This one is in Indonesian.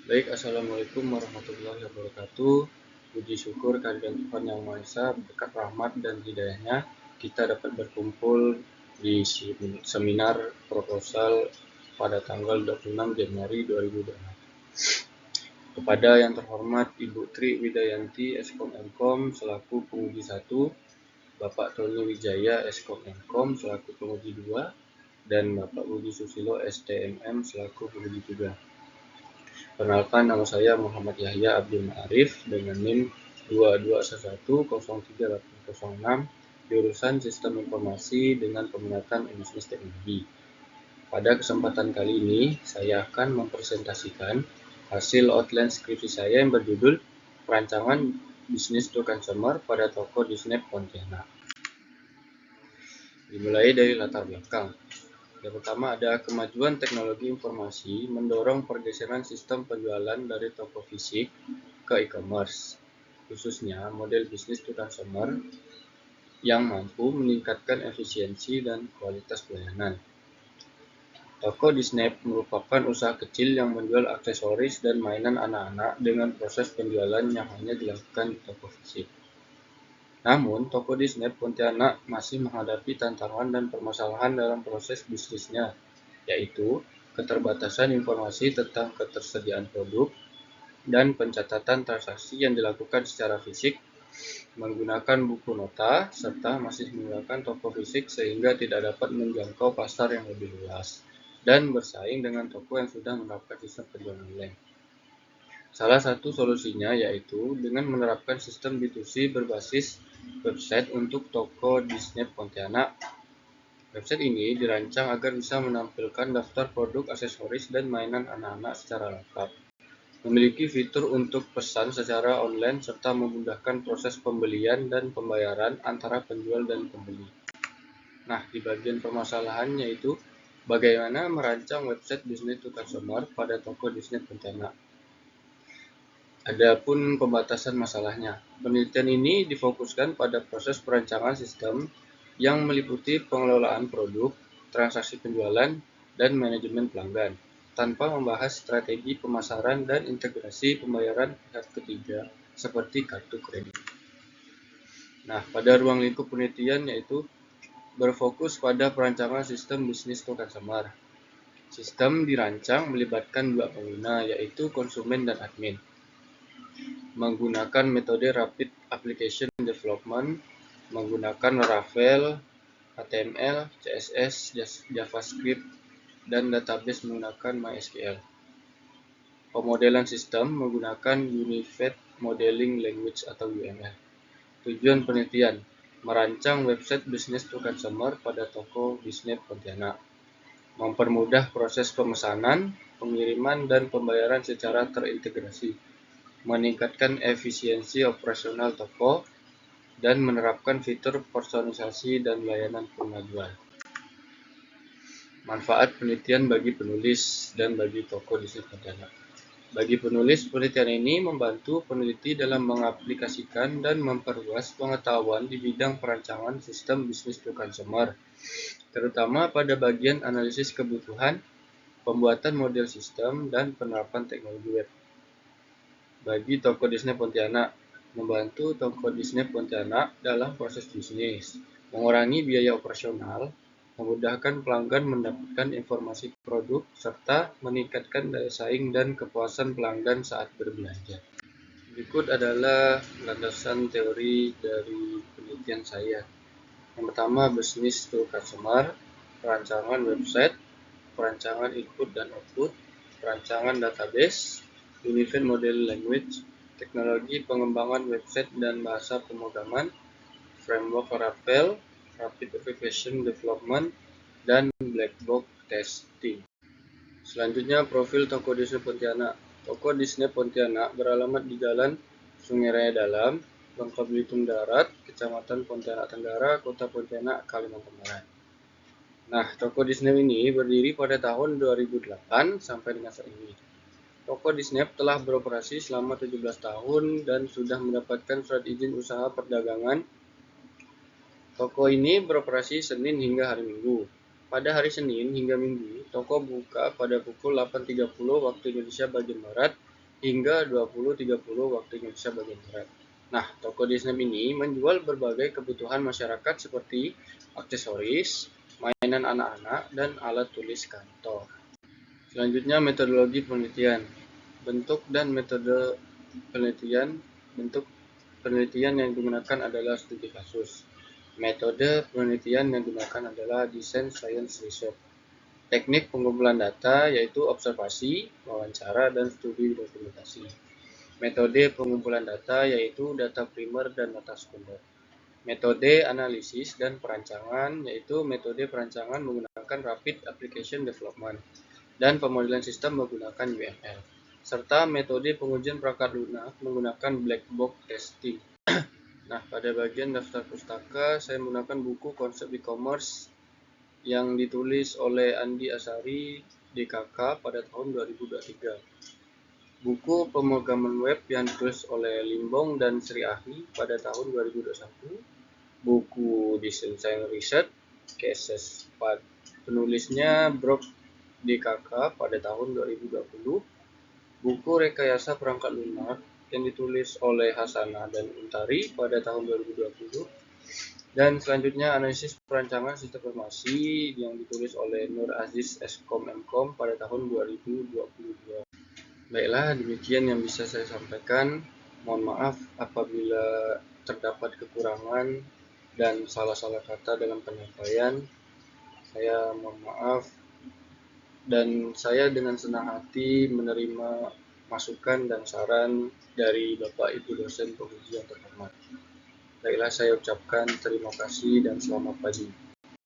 Baik, Assalamualaikum warahmatullahi wabarakatuh. Puji syukur kehadiran Tuhan Yang Maha Esa, berkat rahmat dan hidayahnya, kita dapat berkumpul di seminar proposal pada tanggal 26 Januari 2024. Kepada yang terhormat Ibu Tri Widayanti, Eskom Enkom, selaku penguji 1, Bapak Tony Wijaya, Eskom Enkom, selaku penguji 2, dan Bapak Budi Susilo, STMM, selaku penguji 3. Perkenalkan, nama saya Muhammad Yahya Abdul Ma'arif dengan NIM 2211030806, jurusan Sistem Informasi dengan peminatan Bisnis Teknologi. Pada kesempatan kali ini, saya akan mempresentasikan hasil outline skripsi saya yang berjudul Perancangan Business to Consumer pada toko Disney Pontianak. Dimulai dari latar belakang. Yang pertama ada kemajuan teknologi informasi mendorong pergeseran sistem penjualan dari toko fisik ke e-commerce, khususnya model bisnis to consumer yang mampu meningkatkan efisiensi dan kualitas pelayanan. Toko Disney merupakan usaha kecil yang menjual aksesoris dan mainan anak-anak dengan proses penjualan yang hanya dilakukan di toko fisik. Namun, toko Disney Pontianak masih menghadapi tantangan dan permasalahan dalam proses bisnisnya, yaitu keterbatasan informasi tentang ketersediaan produk dan pencatatan transaksi yang dilakukan secara fisik menggunakan buku nota, serta masih menggunakan toko fisik sehingga tidak dapat menjangkau pasar yang lebih luas dan bersaing dengan toko yang sudah menerapkan sistem penjualan online. Salah satu solusinya yaitu dengan menerapkan sistem B2C berbasis website untuk toko Disney Pontianak. Website ini dirancang agar bisa menampilkan daftar produk aksesoris dan mainan anak-anak secara lengkap, memiliki fitur untuk pesan secara online serta memudahkan proses pembelian dan pembayaran antara penjual dan pembeli. Nah, di bagian permasalahannya itu bagaimana merancang website Disney to Consumer pada toko Disney Pontianak. Adapun pembatasan masalahnya, penelitian ini difokuskan pada proses perancangan sistem yang meliputi pengelolaan produk, transaksi penjualan, dan manajemen pelanggan, tanpa membahas strategi pemasaran dan integrasi pembayaran pihak ketiga seperti kartu kredit. Nah, pada ruang lingkup penelitian yaitu berfokus pada perancangan sistem bisnis to consumer. Sistem dirancang melibatkan dua pengguna, yaitu konsumen dan admin, menggunakan metode Rapid Application Development, menggunakan Laravel, HTML, CSS, JavaScript, dan database menggunakan MySQL. Pemodelan sistem menggunakan Unified Modeling Language atau UML. Tujuan penelitian, merancang website Business to Consumer pada toko Disney Pontianak, mempermudah proses pemesanan, pengiriman, dan pembayaran secara terintegrasi, meningkatkan efisiensi operasional toko, dan menerapkan fitur personalisasi dan layanan pengaduan. Manfaat penelitian bagi penulis dan bagi toko Disney Pontianak. Bagi penulis, penelitian ini membantu peneliti dalam mengaplikasikan dan memperluas pengetahuan di bidang perancangan sistem bisnis to consumer, terutama pada bagian analisis kebutuhan, pembuatan model sistem, dan penerapan teknologi web. Bagi toko Disney Pontianak, membantu toko Disney Pontianak dalam proses bisnis, mengurangi biaya operasional, memudahkan pelanggan mendapatkan informasi produk, serta meningkatkan daya saing dan kepuasan pelanggan saat berbelanja. Berikut adalah landasan teori dari penelitian saya. Yang pertama, business to consumer, perancangan website, perancangan input dan output, perancangan database, Unified Model Language, teknologi pengembangan website dan bahasa pemrograman, framework Laravel, Rapid Application Development, dan Black Box Testing. Selanjutnya, profil toko Disney Pontianak. Toko Disney Pontianak beralamat di Jalan Sungai Raya Dalam, Bangka Belitung Darat, Kecamatan Pontianak Tenggara, Kota Pontianak, Kalimantan Barat. Nah, toko Disney ini berdiri pada tahun 2008 sampai dengan saat ini. Toko Disney telah beroperasi selama 17 tahun dan sudah mendapatkan surat izin usaha perdagangan. Toko ini beroperasi Senin hingga hari Minggu. Pada hari Senin hingga Minggu, toko buka pada pukul 8.30 waktu Indonesia bagian Barat hingga 20.30 waktu Indonesia bagian Barat. Nah, toko Disney ini menjual berbagai kebutuhan masyarakat seperti aksesoris, mainan anak-anak, dan alat tulis kantor. Selanjutnya, metodologi penelitian. Bentuk dan metode penelitian. Bentuk penelitian yang digunakan adalah studi kasus. Metode penelitian yang digunakan adalah design science research. Teknik pengumpulan data yaitu observasi, wawancara, dan studi dokumentasi. Metode pengumpulan data yaitu data primer dan data sekunder. Metode analisis dan perancangan yaitu metode perancangan menggunakan Rapid Application Development dan pemodelan sistem menggunakan UML, serta metode pengujian perangkat lunak menggunakan Black Box Testing. Nah, pada bagian daftar pustaka, saya menggunakan buku konsep e-commerce yang ditulis oleh Andi Asari, DKK, pada tahun 2023. Buku pemrograman web yang ditulis oleh Limbong dan Sri Ahi pada tahun 2021. Buku Design Science Research, Cases 4. Penulisnya Brock DKK pada tahun 2020. Buku Rekayasa Perangkat Lunak yang ditulis oleh Hasana dan Untari pada tahun 2020. Dan selanjutnya analisis perancangan sistem informasi yang ditulis oleh Nur Aziz Eskom Mkom pada tahun 2022. Baiklah, demikian yang bisa saya sampaikan. Mohon maaf apabila terdapat kekurangan dan salah-salah kata dalam penyampaian. Saya mohon maaf, dan saya dengan senang hati menerima masukan dan saran dari Bapak Ibu dosen penguji yang terhormat. Baiklah, saya ucapkan terima kasih dan selamat pagi.